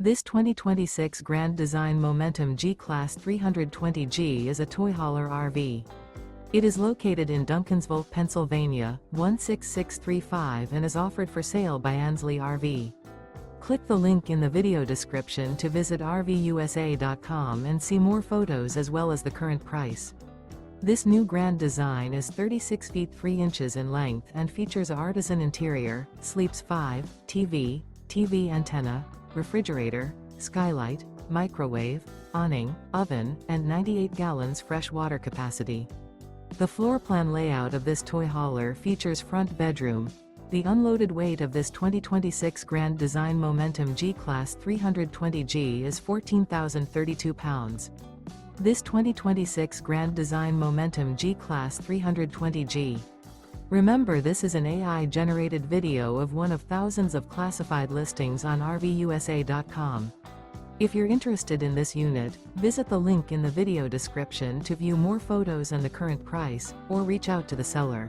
This 2026 Grand Design Momentum G-Class 320G is a toy hauler RV. It is located in Duncansville, Pennsylvania, 16635 and is offered for sale by Ansley RV. Click the link in the video description to visit RVUSA.com and see more photos as well as the current price. This new Grand Design is 36 feet 3 inches in length and features an Artisan interior, sleeps 5, TV antenna, refrigerator, skylight, microwave, awning, oven, and 98 gallons fresh water capacity. The floor plan layout of this toy hauler features front bedroom. The unloaded weight of this 2026 Grand Design Momentum G-Class 320G is 14,032 pounds. This 2026 Grand Design Momentum G-Class 320G. Remember, this is an AI-generated video of one of thousands of classified listings on RVUSA.com. If you're interested in this unit, visit the link in the video description to view more photos and the current price, or reach out to the seller.